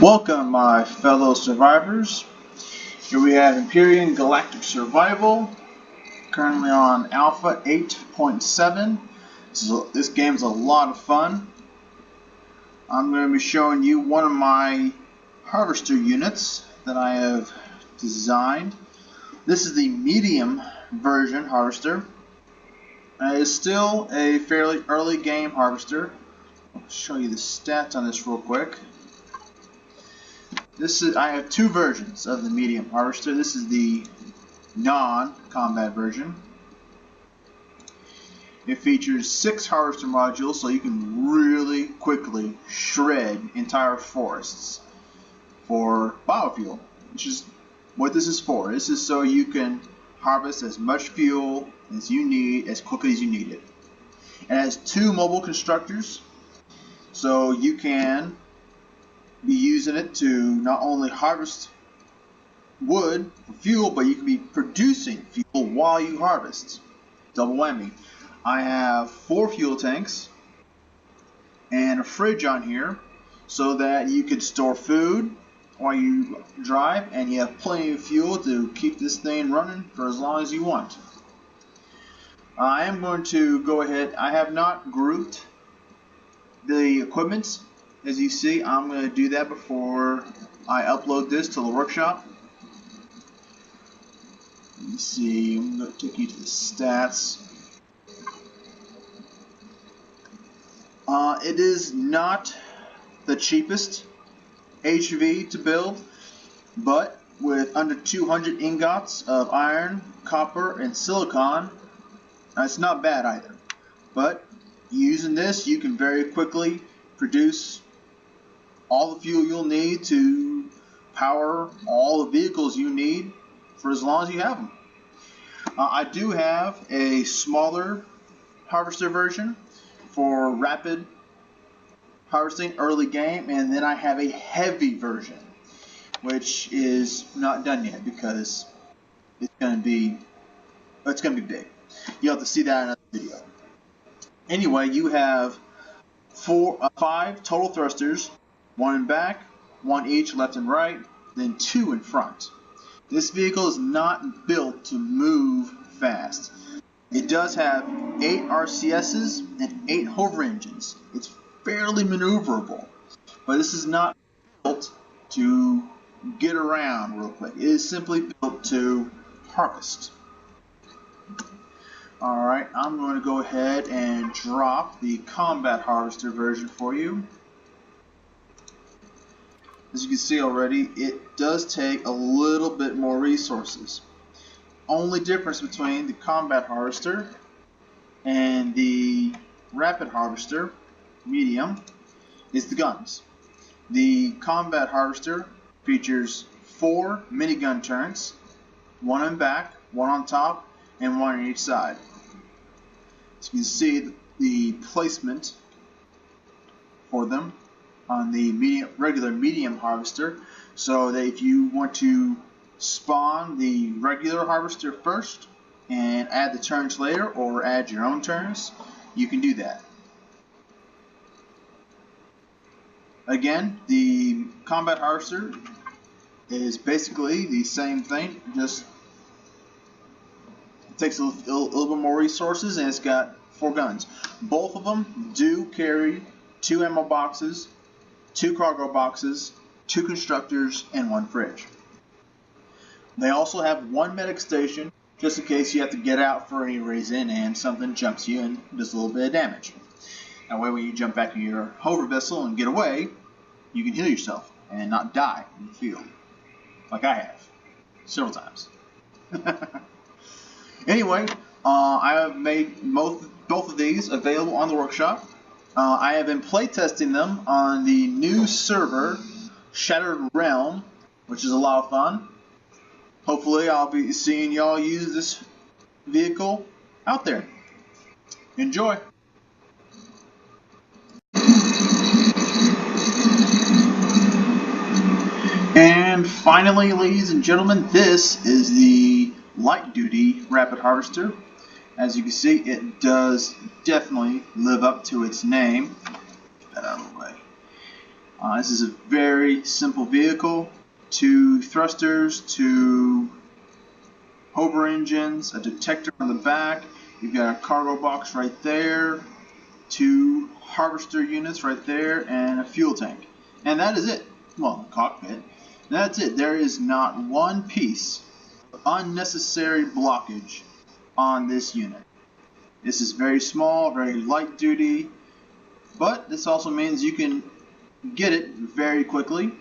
Welcome, my fellow survivors. Here we have Empyrion Galactic Survival, currently on Alpha 8.7. This game's a lot of fun. I'm going to be showing you one of my harvester units that I have designed. This is the medium version harvester. It's still a fairly early game harvester. I'll show you the stats on this real quick. I have two versions of the medium harvester. This is the non-combat version. It features 6 harvester modules, so you can really quickly shred entire forests for biofuel, which is what this is for. This is so you can harvest as much fuel as you need as quickly as you need it. It has 2 mobile constructors, so you can be using it to not only harvest wood for fuel, but you can be producing fuel while you harvest. Double whammy. I have 4 fuel tanks and a fridge on here so that you can store food while you drive, and you have plenty of fuel to keep this thing running for as long as you want. I am going to go ahead. I have not grouped the equipment. As you see, I'm going to do that before I upload this to the workshop. Let me see, I'm going to take you to the stats. It is not the cheapest HV to build, but with under 200 ingots of iron, copper, and silicon, it's not bad either. But using this, you can very quickly produce all the fuel you'll need to power all the vehicles you need for as long as you have them. I do have a smaller harvester version for rapid harvesting early game, and then I have a heavy version which is not done yet because it's going to be big. You'll have to see that in another video. Anyway, you have 5 total thrusters. 1 in back, 1 each left and right, then 2 in front. This vehicle is not built to move fast. It does have 8 RCSs and 8 hover engines. It's fairly maneuverable, but this is not built to get around real quick. It is simply built to harvest. Alright, I'm going to go ahead and drop the combat harvester version for you. As you can see already, it does take a little bit more resources. Only difference between the combat harvester and the rapid harvester, medium, is the guns. The combat harvester features 4 minigun turrets, 1 in back, 1 on top, and 1 on each side. As you can see, the placement for them on the regular medium harvester, so that if you want to spawn the regular harvester first and add the turns later, or add your own turns, you can do that. Again, the combat harvester is basically the same thing, just it takes a little bit more resources, and it's got 4 guns. Both of them do carry 2 ammo boxes, 2 cargo boxes, 2 constructors, and 1 fridge. They also have 1 medic station, just in case you have to get out for any reason and something jumps you and does a little bit of damage. That way when you jump back in your hover vessel and get away, you can heal yourself and not die in the field, like I have, several times. Anyway, I have made both of these available on the workshop. I have been playtesting them on the new server, Shattered Realm, which is a lot of fun. Hopefully I'll be seeing y'all use this vehicle out there. Enjoy! And finally, ladies and gentlemen, this is the light duty rapid harvester. As you can see, it does definitely live up to its name. Get that out of the way. This is a very simple vehicle. 2 thrusters, 2 hover engines, a detector on the back. You've got a cargo box right there, 2 harvester units right there, and a fuel tank. And that is it. Well, the cockpit. That's it. There is not one piece of unnecessary blockage on this unit. This is very small, very light duty, but this also means you can get it very quickly.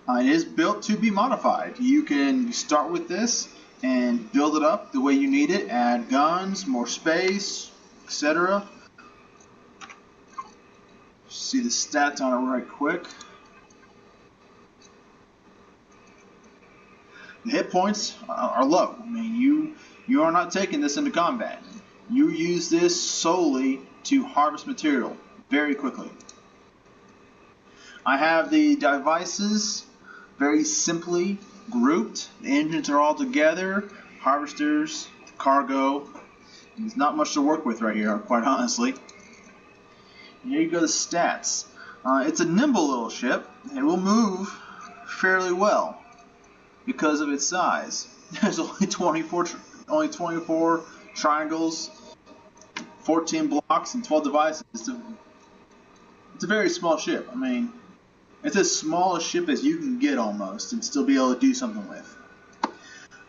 It is built to be modified. You can start with this and build it up the way you need it, add guns, more space, etc. See the stats on it right quick. The hit points are low. I mean, you are not taking this into combat. You use this solely to harvest material very quickly. I have the devices very simply grouped. The engines are all together, harvesters, cargo. There's not much to work with right here, quite honestly. And here you go, the stats. It's a nimble little ship. It will move fairly well because of its size. There's only 24 triangles, 14 blocks, and 12 devices. It's a very small ship. I mean, it's as small a ship as you can get almost and still be able to do something with.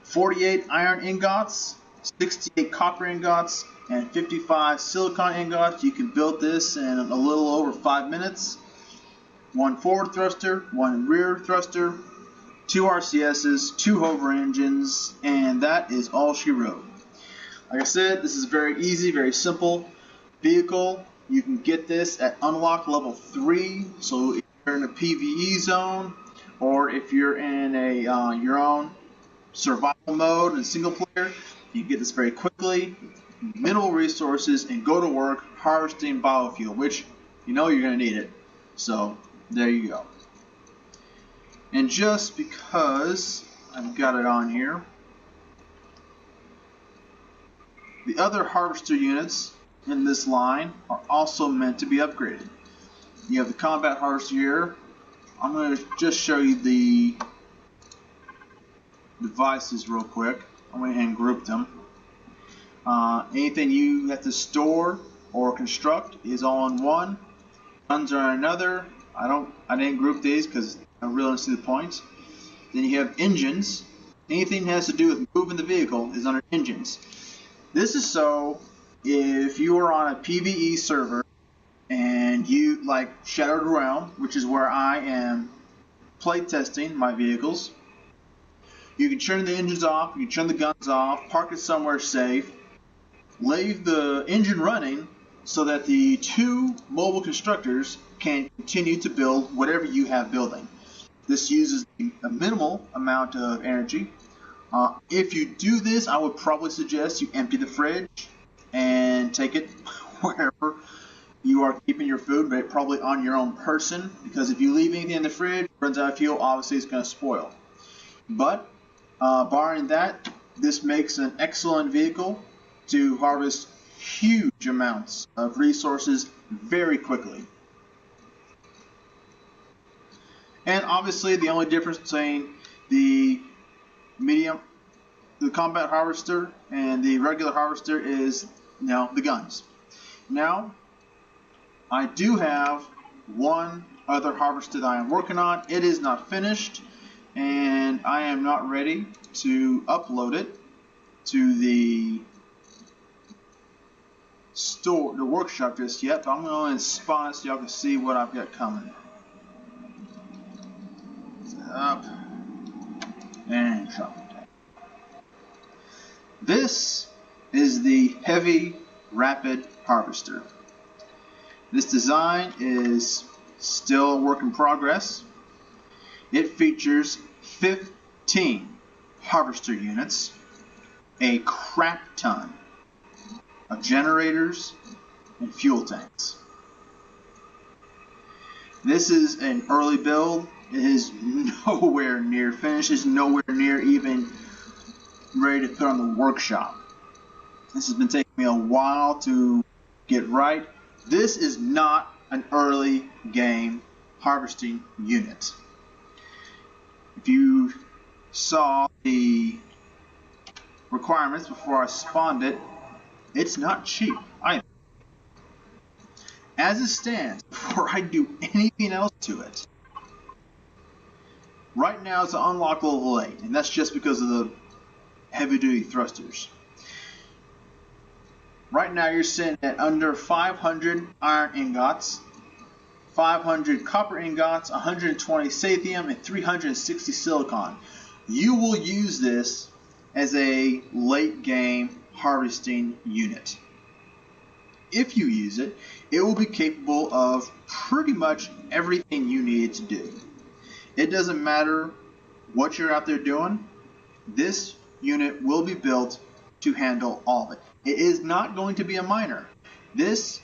48 iron ingots, 68 copper ingots, and 55 silicon ingots. You can build this in a little over 5 minutes. 1 forward thruster, 1 rear thruster, 2 RCSs, 2 hover engines, and that is all she wrote. Like I said, this is a very easy, very simple vehicle. You can get this at unlock level 3, so if you're in a PvE zone, or if you're in a your own survival mode and single player, you can get this very quickly, minimal resources, and go to work harvesting biofuel, which you know you're going to need it. So there you go. And just because I've got it on here, the other harvester units in this line are also meant to be upgraded. You have the combat harvester here. I'm going to just show you the devices real quick. I went ahead and grouped them. Anything you have to store or construct is all in one. Guns are in another. I didn't group these because I really don't see the point. Then you have engines. Anything that has to do with moving the vehicle is under engines. This is so if you are on a PvE server and you like Shadowed Realm, which is where I am playtesting my vehicles, you can turn the engines off, you can turn the guns off, park it somewhere safe, leave the engine running so that the 2 mobile constructors can continue to build whatever you have building. This uses a minimal amount of energy. If you do this, I would probably suggest you empty the fridge and take it wherever you are keeping your food, but probably on your own person, because if you leave anything in the fridge, it runs out of fuel, obviously it's going to spoil. But barring that, this makes an excellent vehicle to harvest huge amounts of resources very quickly. And obviously the only difference between the combat harvester and the regular harvester is the guns. Now, I do have one other harvester that I am working on. It is not finished, and I am not ready to upload it to the store, the workshop just yet, but I'm going to spawn it so y'all can see what I've got coming. Up and shop. This is the heavy rapid harvester. This design is still a work in progress. It features 15 harvester units, a crap ton of generators, and fuel tanks. This is an early build. It is nowhere near finished. It's nowhere near even ready to put on the workshop. This has been taking me a while to get right. This is not an early game harvesting unit. If you saw the requirements before I spawned it, it's not cheap either. As it stands, before I do anything else to it, right now it's an unlock level 8, and that's just because of the heavy duty thrusters. Right now you're sitting at under 500 iron ingots, 500 copper ingots, 120 sathium, and 360 silicon. You will use this as a late game harvesting unit. If you use it, it will be capable of pretty much everything you need it to do. It doesn't matter what you're out there doing, this unit will be built to handle all of it. It is not going to be a miner. This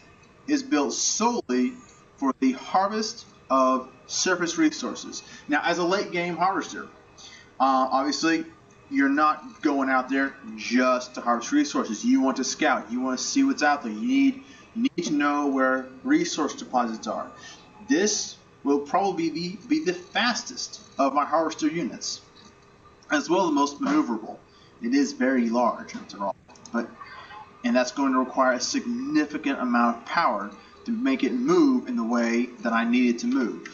is built solely for the harvest of surface resources. Now, as a late game harvester, obviously you're not going out there just to harvest resources. You want to scout. You want to see what's out there. You need to know where resource deposits are. This will probably be the fastest of my harvester units, as well as the most maneuverable. It is very large after all, and that's going to require a significant amount of power to make it move in the way that I need it to move.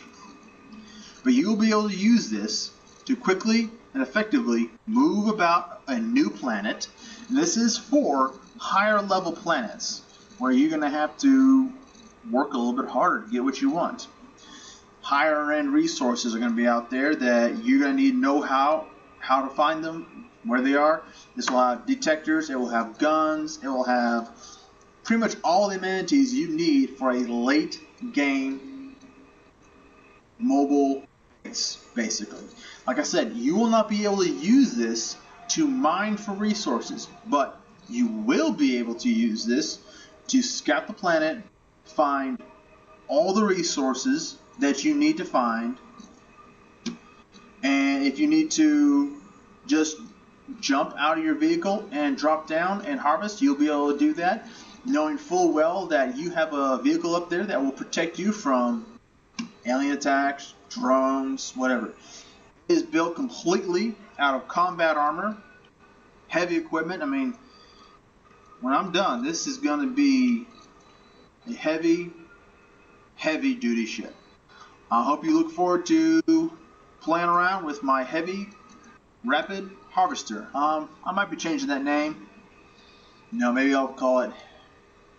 But you will be able to use this to quickly and effectively move about a new planet. This is for higher level planets where you're going to have to work a little bit harder to get what you want. Higher end resources are going to be out there that you're going to need to know how to find them, where they are. This will have detectors, it will have guns, it will have pretty much all the amenities you need for a late game mobile base, basically. Like I said, you will not be able to use this to mine for resources, but you will be able to use this to scout the planet, find all the resources that you need to find, and if you need to just jump out of your vehicle and drop down and harvest, you'll be able to do that, knowing full well that you have a vehicle up there that will protect you from alien attacks, drones, whatever. It is built completely out of combat armor, heavy equipment. I mean, when I'm done, this is going to be a heavy duty ship. I hope you look forward to playing around with my heavy rapid harvester. I might be changing that name. Maybe I'll call it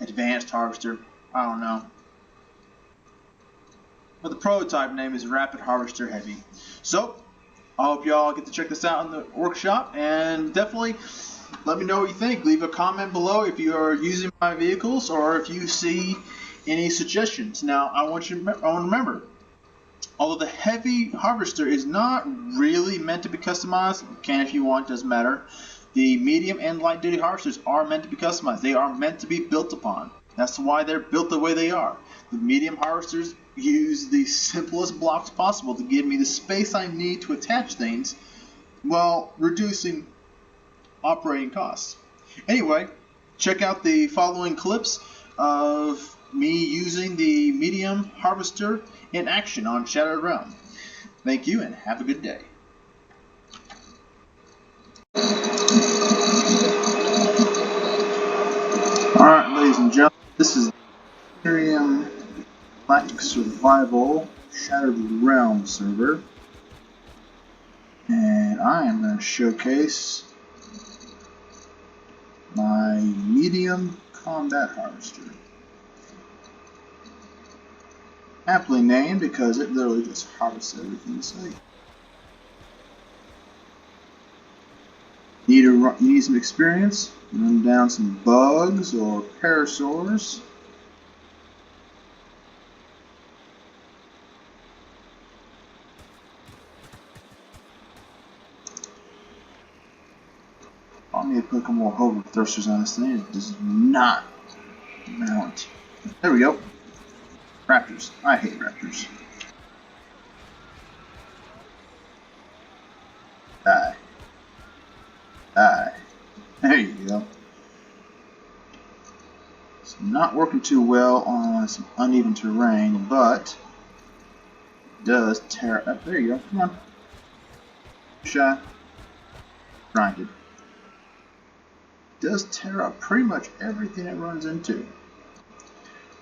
advanced harvester. I don't know. But the prototype name is Rapid Harvester Heavy. So, I hope y'all get to check this out in the workshop, and definitely let me know what you think. Leave a comment below if you are using my vehicles or if you see any suggestions. Now, I want to remember, although the heavy harvester is not really meant to be customized, you can if you want, doesn't matter. The medium and light duty harvesters are meant to be customized. They are meant to be built upon. That's why they're built the way they are. The medium harvesters use the simplest blocks possible to give me the space I need to attach things while reducing operating costs. Anyway, check out the following clips of me using the medium harvester in action on Shattered Realm. Thank you and have a good day. Alright, ladies and gentlemen, this is the Empyrion Galactic Survival Shattered Realm server, and I am going to showcase my medium combat harvester. Aptly named because it literally just harvests everything in sight. You need some experience, run down some bugs or parasaurs. I need to put some more hover thrusters on this thing. It does not mount. There we go. Raptors. I hate raptors. Die. Die. There you go. It's not working too well on some uneven terrain, but does tear up. There you go. Come on. Shot. Grinded. Does tear up pretty much everything it runs into.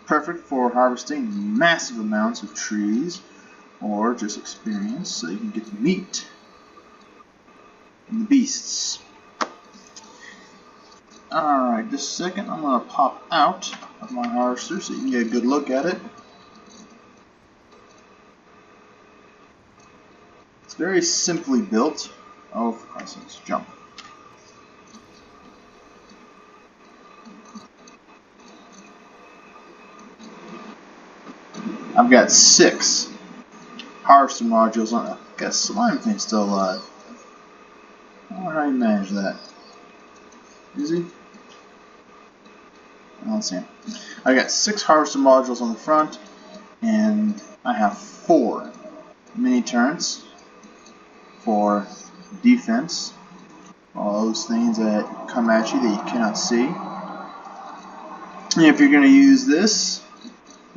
Perfect for harvesting massive amounts of trees or just experience so you can get the meat and the beasts. Alright, just a second. I'm going to pop out of my harvester so you can get a good look at it. It's very simply built. Oh, for Christ's sake, jump. I've got 6 harvester modules on it. I've got slime thing still alive. I wonder how you manage that. Is he? I don't see him. I got 6 harvester modules on the front, and I have 4 mini turrets for defense. All those things that come at you that you cannot see. And if you're going to use this,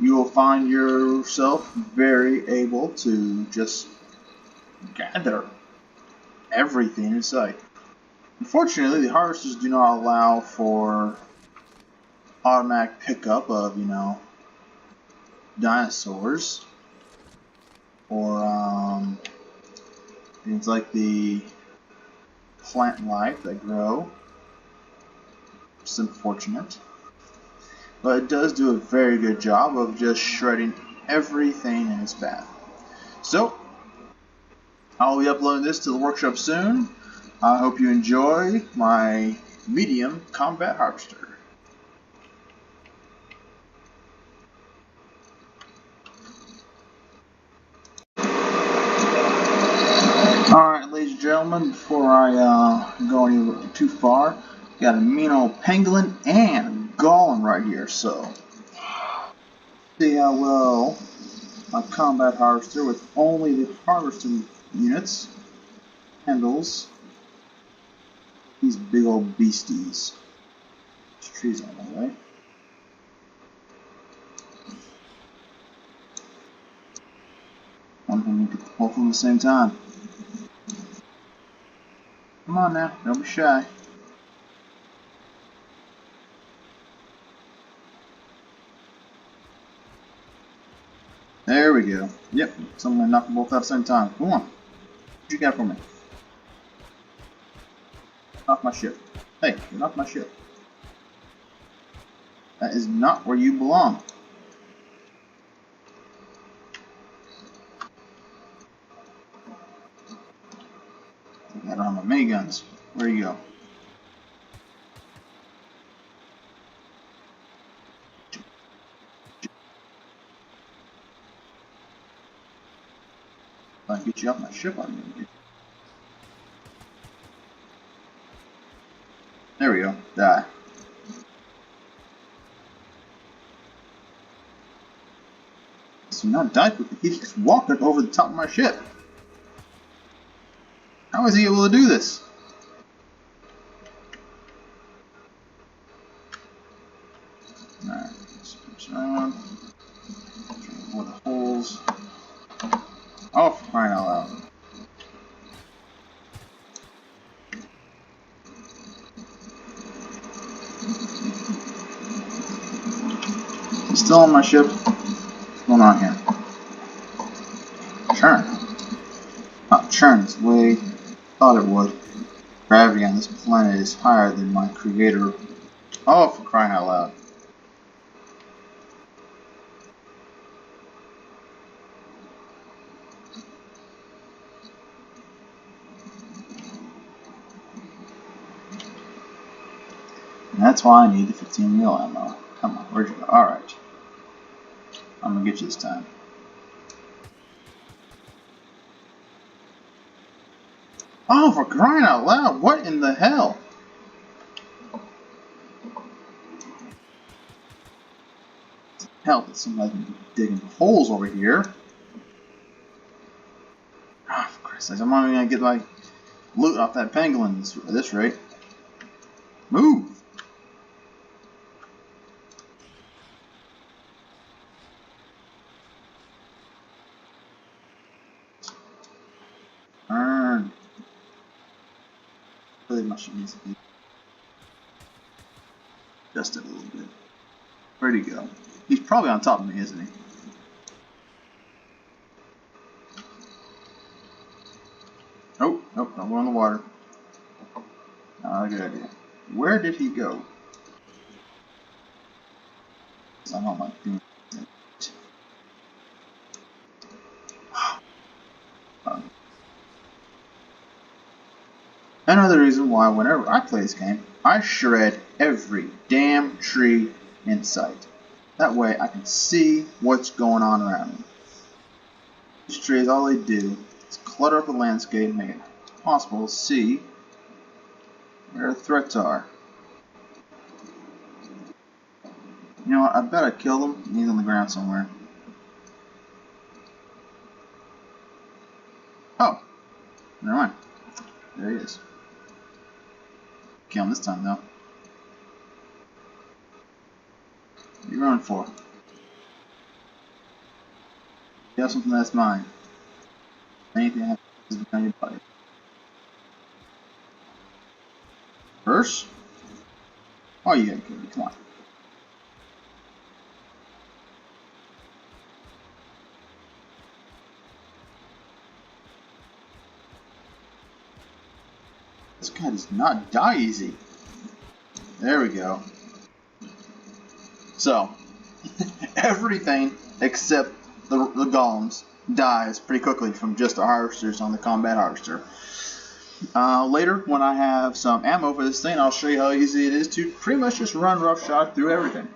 you will find yourself very able to just gather everything in sight. Unfortunately, the harvesters do not allow for automatic pickup of, dinosaurs or things like the plant life that grow. It's unfortunate. But it does do a very good job of just shredding everything in its path. So, I'll be uploading this to the workshop soon. I hope you enjoy my medium combat harvester. Alright, ladies and gentlemen, before I go any too far, got a mean old pangolin and a golem right here, so see how well my combat harvester with only the harvesting units handles these big old beasties. There's trees on the way. I'm going to get both of them at the same time. Come on now, don't be shy. There we go. Yep, so I'm going to knock them both out at the same time. Come on. What you got for me? Off my ship. Hey, get off my ship. That is not where you belong. I don't have my miniguns. Where you go? If I can get you off my ship, I'm going to get you. There we go. Die. So not die quickly. He's just walking over the top of my ship. How is he able to do this? Alright, let's around. Avoid the holes. Oh, for crying out loud. He's still on my ship. What's going on here? Churn. Oh, churn is the way I thought it would. Gravity on this planet is higher than my creator. Oh, for crying out loud. And that's why I need the 15 mil ammo. Come on, where'd you go? Alright. I'm gonna get you this time. Oh, for crying out loud, what in the hell? Hell, it seems like I'm digging holes over here. Ah, for Christ's sake, I'm not even gonna get like loot off that pangolin at this rate. Move! Really much needs to be adjusted a little bit. Where'd he go? He's probably on top of me, isn't he? Oh, nope, don't go in the water. Not a good idea. Where did he go? I don't like doing it. Another reason why whenever I play this game, I shred every damn tree in sight. That way I can see what's going on around me. These trees, all they do is clutter up the landscape and make it impossible to see where the threats are. You know what, I bet I killed him. He's on the ground somewhere. Oh, never mind. There he is. Kill him this time though. What are you running for? You have something that's mine. Anything that is behind your body. First? Oh, you gotta kill me. Come on. This guy does not die easy. There we go. So, everything except the golems dies pretty quickly from just the harvesters on the combat harvester. Later, when I have some ammo for this thing, I'll show you how easy it is to pretty much just run roughshod through everything.